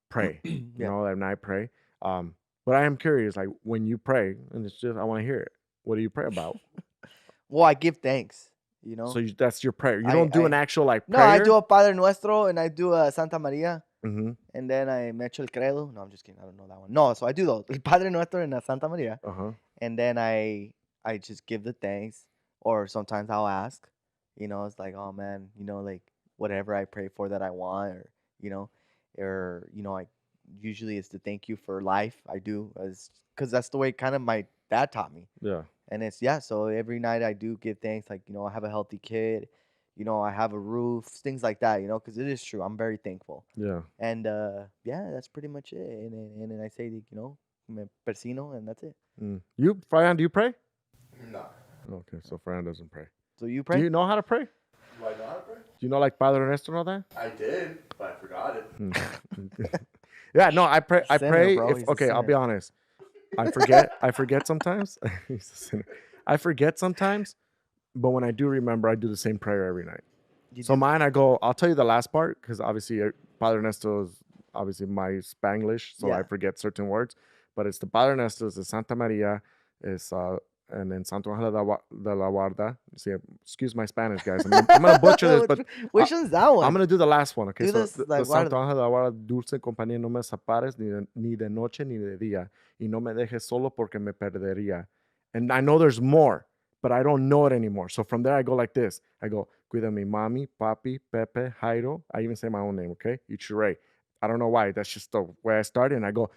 pray. Yeah. At night pray. But I am curious, like when you pray, and it's just I want to hear it. What do you pray about? Well, I give thanks. So that's your prayer. You I- don't do an I- actual like No, prayer. I do a Padre Nuestro and I do a Santa Maria. Mm-hmm. And then I me echo el credo. No, I'm just kidding. I don't know that one. No, so I do those. El Padre Nuestro and a Santa Maria. Uh-huh. And then I just give the thanks. Or sometimes I'll ask. It's like, oh man, like whatever I pray for that I want, I usually it's to thank you for life. I do, because that's the way kind of my dad taught me. Yeah. And it's so every night I do give thanks, like I have a healthy kid, I have a roof, things like that, because it is true. I'm very thankful. Yeah. And yeah, that's pretty much it. And then I say, me persino, and that's it. You, Fran, do you pray? No. Okay, so Fran doesn't pray. So you pray? Do you know how to pray? Do I know how to pray? Do you know like Padre Nuestro and all that? I did, but I forgot it. Yeah, no, I pray. I Sinner, pray. bro. He's a Okay, I'll be sinner. honest. I forget. I forget sometimes. He's a sinner. I forget sometimes, but when I do remember, I do the same prayer every night. You So do? mine, I go. I'll tell you the last part because obviously Padre Nuestro is obviously my Spanglish, so I Yeah. forget certain words. But it's the Padre Nuestro, it's the Santa Maria, it's and then Santo Ángel de la Guarda. See, excuse my Spanish, guys. I'm gonna butcher this, but Which one's that one? I'm gonna do the last one. Okay, Do so this, the like, Santo guarda. Ángel de la Guarda, dulce compañía, no me separes ni de noche ni de día, y no me dejes solo porque me perdería. And I know there's more, but I don't know it anymore. So from there, I go like this. I go, cuida mi mami, papi, Pepe, Jairo. I even say my own name, okay? Ichure. I don't know why. That's just the way I started. And I go,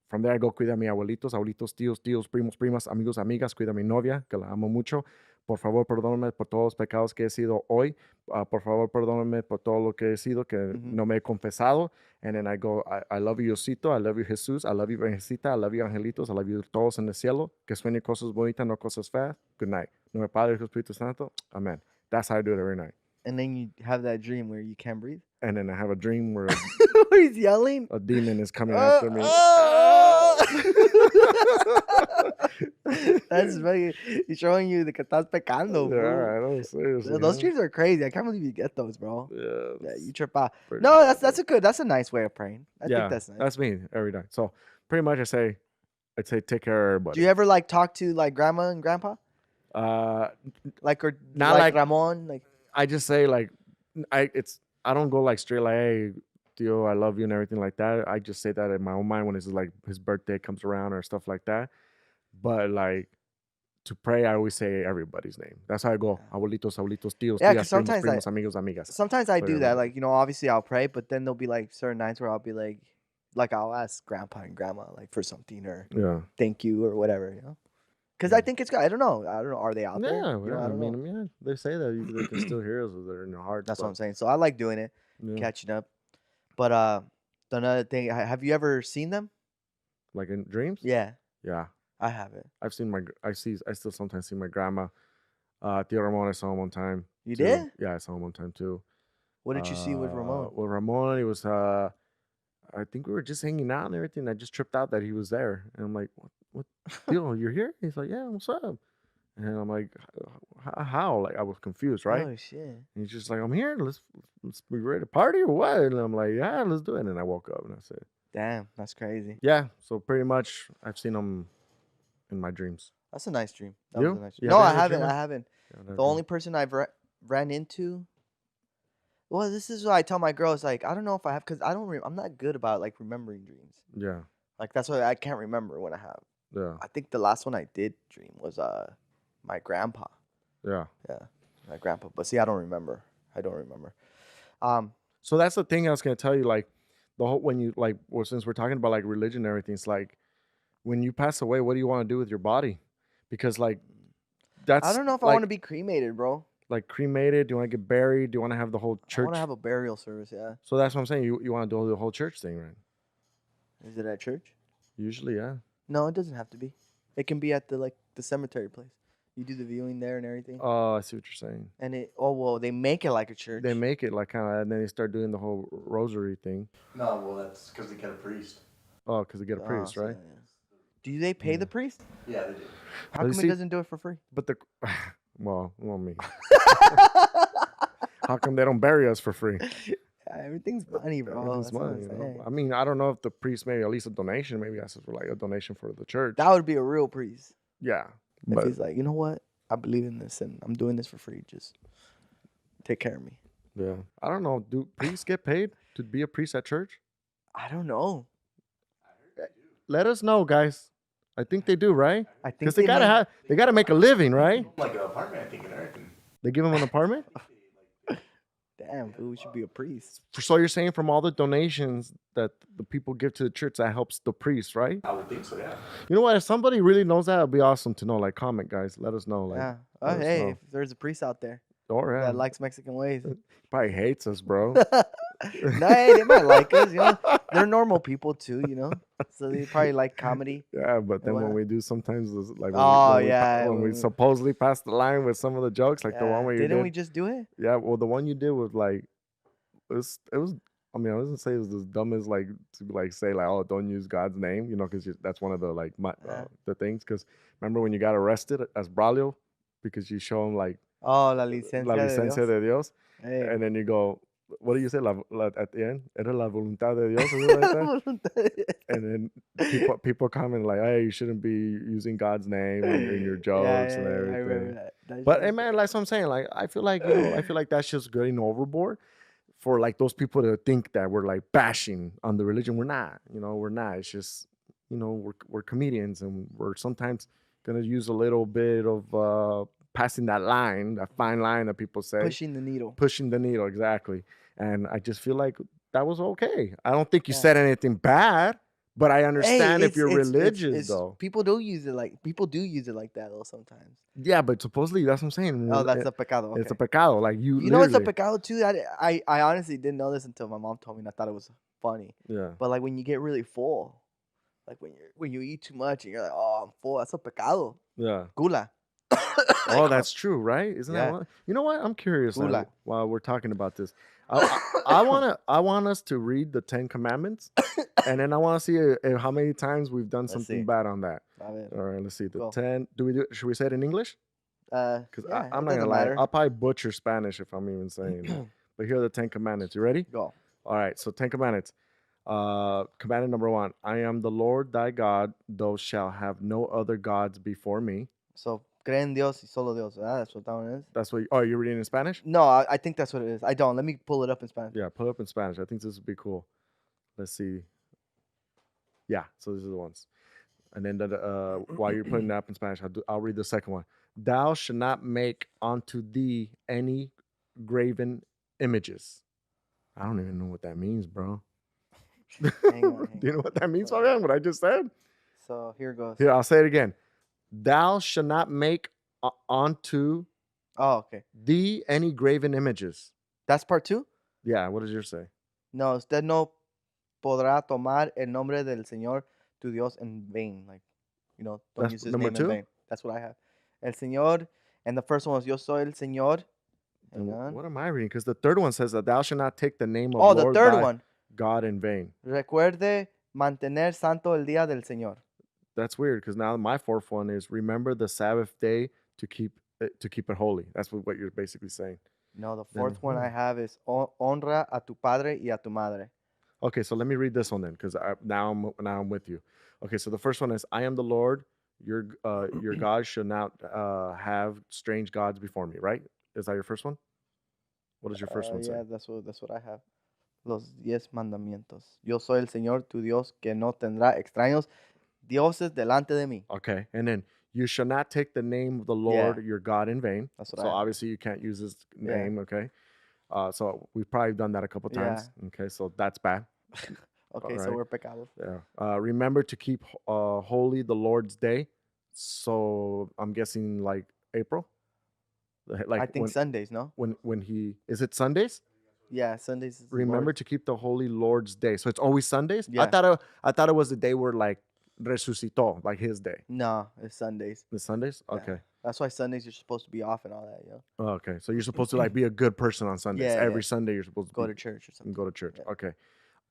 from there, I go, cuida mi abuelitos, tíos, primos, primas, amigos, amigas, cuida mi novia, que la amo mucho. por favor, perdóname por todos los pecados que he sido hoy. Por favor, perdóname por todo lo que he sido, que no me he confesado. And then I go, I love you, Diosito. I love you, Jesús. I love you, Virgencita. I love you, angelitos. I love you, todos en el cielo. Que sueñen cosas bonitas, no cosas feas. Good night. En nombre del Padre, Hijo y Espíritu Santo. Amen. That's how I do it every night. And then you have that dream where you can't breathe. And then I have a dream where Where he's yelling. a demon is coming after me. That's funny. He's showing you the que estás pecando, Yeah, bro. I know, seriously. Those dreams are crazy. I can't believe you get those, bro. Yeah. Yeah, you trip out. pretty No, bad. that's a nice way of praying. I think that's nice. That's me every night. So pretty much I'd say take care of everybody. Do you ever like talk to like grandma and grandpa? Like or Not like- Ramon? Like I just say like I don't go like straight like, hey, Tio, I love you and everything like that. I just say that in my own mind when it's like his birthday comes around or stuff like that. But like to pray, I always say everybody's name. That's how I go. Abuelitos, abuelitos, tíos, Yeah, tías, 'cause sometimes primos, primos, amigos, amigas. sometimes I So do you're that. like- Like, you know, obviously I'll pray, but then there'll be like certain nights where I'll be like I'll ask grandpa and grandma like for something or Yeah. thank you or whatever, you know? Because I think it's good. I don't know. Are they out there? Yeah, You know, yeah. I I don't know. mean, yeah, they say that they can still hear us if they're in your heart. That's what but, I'm saying. So I like doing it, yeah. catching up. But another thing, have you ever seen them? Like in dreams? Yeah, Yeah. I haven't. I still sometimes see my grandma. Tio Ramon, I saw him one time. You too. did? Yeah, I saw him one time too. What did you see with Ramon? With Ramon, it was I think we were just hanging out and everything. I just tripped out that he was there. And I'm like, what deal? You're here? He's like, yeah, what's up? And I'm like, how? Like I was confused, right? Oh shit! And he's just like, I'm here. Let's be ready to party or what? And I'm like, yeah, let's do it. And I woke up and I said, Damn, that's crazy. yeah. So pretty much I've seen him in my dreams. That's a nice dream. That You? was a nice You dream. No, have I any haven't. dream? I haven't. Yeah, I've The only person I've ran into. Well, this is what I tell my girls. Like, I don't know if I have, because I'm not good about like remembering dreams. Yeah. Like that's why I can't remember when I have. Yeah. I think the last one I did dream was my grandpa. Yeah. Yeah, my grandpa. But see, I don't remember. So that's the thing I was gonna tell you. Like the whole when you like, well, since we're talking about like religion and everything, it's like when you pass away, what do you want to do with your body? Because like that's I don't know if I like, want to be cremated, bro. like cremated. Do you want to get buried? Do you want to have the whole I church? want to have a burial service. Yeah. So that's what I'm saying. You want to do the whole church thing, right? Is it at church? Usually, yeah. No, it doesn't have to be. It can be at the cemetery place. You do the viewing there and everything. Oh, I see what you're saying. And they make it like a church. They make it like kind of, and then they start doing the whole rosary thing. No, well, that's because they get a priest. Oh, because they get a priest, so, right? yeah. Do they pay the priest? Yeah, they do. How Well, you come see- he doesn't do it for free? But the, well, me. How come they don't bury us for free? Everything's money, bro. Everything's That's what I'm money, you know? saying. I mean, I don't know if the priest maybe at least a donation. Maybe that's for like a donation for the church. That would be a real priest. Yeah, If but he's like, you know what? I believe in this and I'm doing this for free. Just take care of me. yeah, I don't know. Do priests get paid to be a priest at church? I don't know. Let us know, guys. I think they do, right? I think Because they gotta make a living, right? Like an apartment, I think, and everything. They give them an apartment. Damn, fool, we should be a priest. So you're saying from all the donations that the people give to the church, that helps the priest, right? I would think so, yeah. You know what? If somebody really knows that, it'd be awesome to know. Like, comment, guys. Let us know. Like, Yeah. Oh, let us hey, know. if there's a priest out there or yeah, that likes Mexican ways. probably hates us, bro. No, hey, they might like us, you know. They're normal people too, you know. So they probably like comedy. Yeah, but then when What? we do sometimes, like Oh, when we, yeah, when we when we- supposedly pass the line with some of the jokes, like the Yeah. one where you Didn't did. we just do it? Yeah, well, the one you did was like, it was. I mean, I wasn't say it was as dumb as like to like say like, oh, don't use God's name, you know, because that's one of the like the things. Because remember when you got arrested as Braulio because you show him like Oh, la licencia, la licencia de Dios, Hey. and then you go, what do you say at the end? Era la voluntad de Dios, or something like that. And then people comment like, hey, you shouldn't be using God's name in your jokes and I everything. remember that. But hey, man, like I'm saying, like I feel like that's just getting overboard for like those people to think that we're like bashing on the religion. We're not, you know, we're not. It's just, you know, we're comedians and we're sometimes gonna use a little bit of passing that line, that fine line that people say, pushing the needle. exactly. And I just feel like that was okay. I don't think you Yeah. said anything bad, But I understand if you're religious, it's though. people do use it like that though sometimes. Yeah, but supposedly that's what I'm saying. Oh, that's a pecado. Okay. It's a pecado. Like you You know, it's a literally. pecado too. I honestly didn't know this until my mom told me, and I thought it was funny. Yeah. But like when you get really full, like when you eat too much and you're like, oh, I'm full. That's a pecado. Yeah. Gula. Oh, that's true, right? Isn't that Yeah. what? You know what? I'm curious now, Gula. while we're talking about this. I want us to read the 10 Commandments, and then I want to see how many times we've done Let's something see. bad on that. A ver. All right, let's see. The Go. 10. Should we say it in English? Because Yeah, I'm it not gonna doesn't lie. matter. I'll probably butcher Spanish if I'm even saying it. But here are the 10 Commandments. You ready? Go. All right. So 10 Commandments. Commandment number 1. I am the Lord thy God. Thou shalt have no other gods before me. So, cree en Dios y solo Dios. That's what that one is. That's what. Oh, you're reading in Spanish? No, I think that's what it is. I don't. Let me pull it up in Spanish. Yeah, pull up in Spanish. I think this would be cool. Let's see. Yeah, so these are the ones. And then while you're putting that up in Spanish, I'll read the second one. Thou shalt not make unto thee any graven images. I don't even know what that means, bro. Hang on. Do you know what that means, Fabian? What I just said? So here goes. Here, I'll say it again. Thou shalt not make unto Oh, okay. thee any graven images. That's part 2? Yeah, what does yours say? No, usted no podrá tomar el nombre del Señor tu Dios en vain. Like, don't That's use his number name 2? in vain. That's what I have. El Señor, and the first one was Yo soy el Señor. Hang on. What am I reading? Because the third one says that thou shalt not take the name of Oh, Lord the third thy one. God in vain. Recuerde mantener santo el día del Señor. That's weird because now my fourth one is remember the Sabbath day to keep it holy. That's what you're basically saying. No, the fourth one I have is honra a tu padre y a tu madre. Okay, so let me read this one then, because now I'm with you. Okay, so the first one is I am the Lord, your God shall not have strange gods before me. Right? Is that your first one? What does your first one say? Yeah, that's what I have. Los 10 mandamientos. Yo soy el Señor tu Dios que no tendrá extraños dioses delante de mí. Okay, and then you shall not take the name of the Lord your God in vain. That's what so I have. obviously you can't use his name. Okay, so we've probably done that a couple times. Okay, so that's bad. Okay, so right. we're pecados. Yeah. Remember to keep holy the Lord's day. So I'm guessing like April. Like I think Sundays, no? When he is it Sundays? Yeah, Sundays. Is Remember to keep the holy Lord's day. So it's always Sundays. Yeah. I thought it was the day where like resucitó, like his day. No, it's Sundays. The Sundays. Yeah. Okay. That's why Sundays you're supposed to be off and all that, Oh, okay. So you're supposed to like be a good person on Sundays. Yeah, Every yeah. Sunday you're supposed to Go to church or something. Go to church. Yeah. Okay.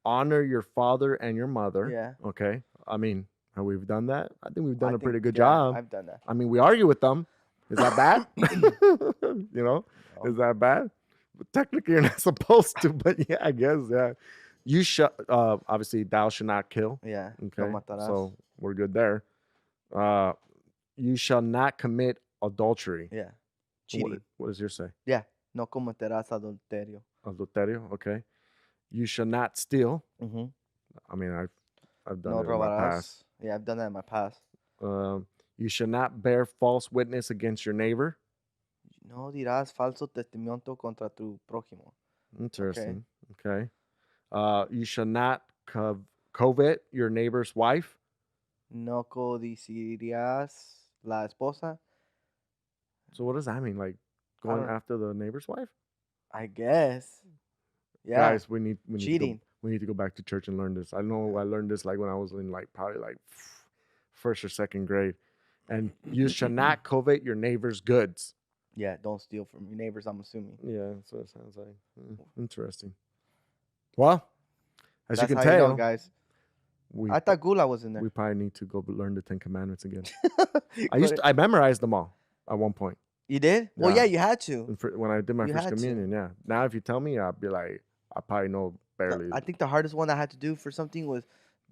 Honor your father and your mother. Yeah. Okay. I mean, have we done that? I think we've done a pretty good yeah, job. I've done that. I mean, we argue with them. Is that bad? No. Is that bad? But technically, you're not supposed to. But yeah, I guess yeah. You shall obviously thou shall not kill. Yeah. Okay. No matarás. So we're good there. You shall not commit adultery. Yeah. Cheating. What does yours say? Yeah. No cometerás adulterio. Adulterio. Okay. You shall not steal. Mm-hmm. I mean, I've done No it in my past. robarás. Yeah, I've done that in my past. You shall not bear false witness against your neighbor. No dirás falso testimonio contra tu prójimo. Interesting. Okay. You shall not covet your neighbor's wife. No codiciarás la esposa. So what does that mean? Like going after the neighbor's wife? I guess. Yeah. Guys, we need cheating. We need to go back to church and learn this. I know I learned this like when I was in like probably like first or second grade. And you shall not covet your neighbor's goods. Yeah, don't steal from your neighbors, I'm assuming. Yeah, that's what it sounds like. Interesting. Well, as That's you can how tell, you know, guys. I thought Gula was in there. We probably need to go learn the 10 Commandments again. I memorized them all at one point. You did? Well, yeah, you had to. When I did my first communion, yeah. Now, if you tell me, I'll be like, I probably know barely. I think the hardest one I had to do for something was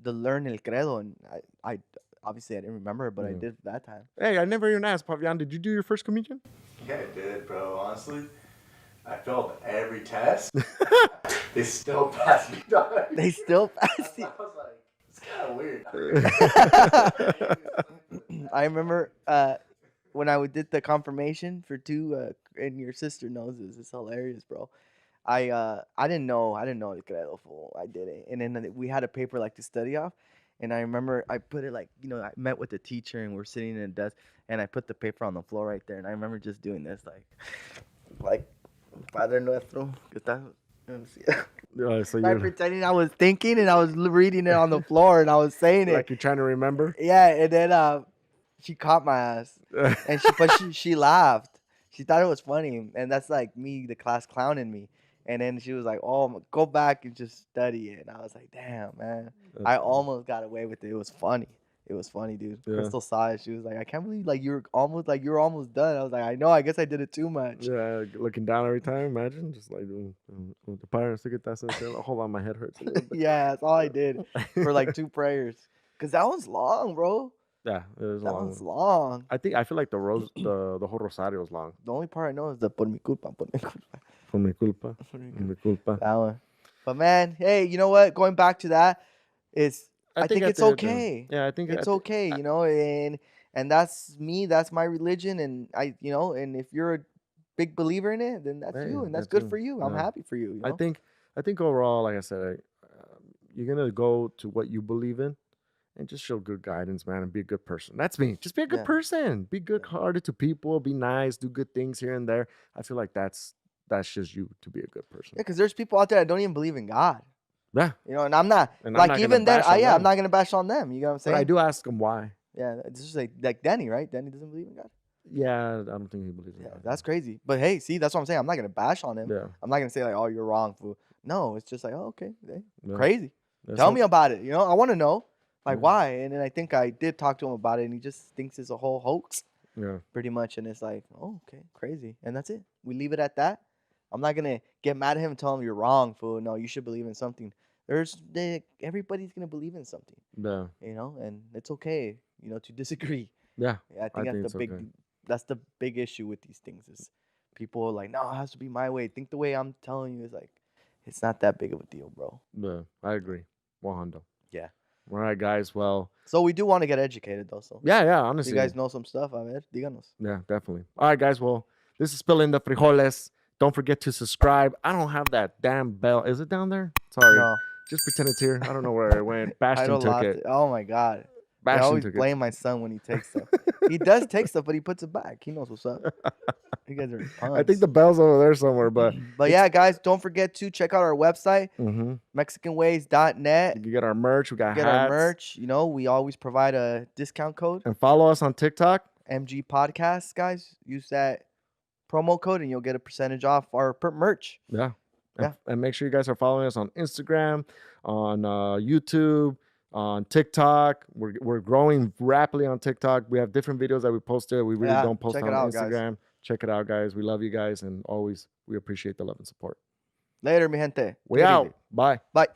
the learn el credo, and I obviously I didn't remember it, but I did that time. Hey, I never even asked, Pavian, did you do your first communion? Yeah, I did, bro. Honestly, I failed every test. They still passed me, dog. They still passed you. I was like, it's kind of weird. I remember when I did the confirmation for 2, and your sister knows this. It's hilarious, bro. I didn't know el credo, fool. I did it, and then we had a paper like to study off, And I remember I put it like, I met with the teacher and we're sitting in a desk and I put the paper on the floor right there. And I remember just doing this, like Padre Nuestro. So Like pretending I was thinking and I was reading it on the floor and I was saying it. like you're trying to remember. Yeah, and then she caught my ass and she laughed. She thought it was funny, and that's like me, the class clowning me. And then she was like, "Oh, go back and just study it." And I was like, "Damn, man, I almost got away with it. It was funny. It was funny, dude." Yeah. Crystal saw it. She was like, "I can't believe you were almost done." I was like, "I know. I guess I did it too much." Yeah, looking down every time. Imagine just like the parents look at that. Hold on, my head hurts a little bit. Yeah, that's all I did for like 2 prayers, cause that was long, bro. Yeah, it was That long. was long. I feel like the whole rosario is long. The only part I know is the por mi culpa, por mi culpa. Por mi culpa. Por mi Por mi culpa. culpa. That one. But man, hey, you know what? Going back to that, I think it's okay. Yeah, I think It's okay, and that's me. That's my religion, and and if you're a big believer in it, then that's Hey, you, and that's that's good you. for you. I'm Yeah. happy for you. I think overall, like I said, you're gonna go to what you believe in, and just show good guidance, man, and be a good person. That's me. Just be a good Yeah. person. Be good-hearted to people. Be nice. Do good things here and there. I feel like that's just you to be a good person. Yeah, because there's people out there that don't even believe in God. Yeah. And I'm not And I'm like not gonna even then. bash on I'm them. not gonna bash on them. You know what I'm saying? But I do ask them why. Yeah, it's just like Danny, right? Danny doesn't believe in God. Yeah, I don't think he believes in Yeah, God. that's crazy. But hey, see, that's what I'm saying. I'm not gonna bash on him. Yeah. I'm not gonna say like, "Oh, you're wrong, fool." No, it's just like, "Oh, okay, hey, Yeah. crazy." That's Tell it. me about it. I want to know, like, Yeah. why. And then I think I did talk to him about it, and he just thinks it's a whole hoax, Yeah. pretty much. And it's like, oh, okay, crazy. And that's it. We leave it at that. I'm not gonna get mad at him and tell him you're wrong, fool. No, you should believe in something. Everybody's gonna believe in something, Yeah. and it's okay, to disagree. Yeah. I think that's it's the big okay. that's the big issue with these things is people are like, no, it has to be my way. Think the way I'm telling you is like, it's not that big of a deal, bro. Yeah. I agree. 100. Yeah. All right, guys. Well, So we do want to get educated though. So yeah. if Honestly. you guys know some stuff, a ver, díganos. Yeah, definitely. All right, guys. Well, this is Spilling the Frijoles. Don't forget to subscribe. I don't have that damn bell. Is it down there? Sorry. No, Just pretend it's here. I don't know where it went. I Bastion don't took lost it. it. Oh my god. I Bastion always took blame my son when he takes stuff. He does take stuff, but he puts it back. He knows what's up. You guys are it. punks. I think the bell's over there somewhere, but But yeah, guys, don't forget to check out our website, mm-hmm. MexicanWays.net. You get our merch. We got Get hats. our merch. We always provide a discount code. And follow us on TikTok. MG Podcasts, guys. Use that promo code and you'll get a percentage off our merch. Yeah. Yeah. And make sure you guys are following us on Instagram, on YouTube, on TikTok. We're growing rapidly on TikTok. We have different videos that we post there. We really don't post check on it out, guys. Instagram. Check it out, guys. We love you guys, and always we appreciate the love and support. Later, mi gente. We Take it out. easy. Bye. Bye.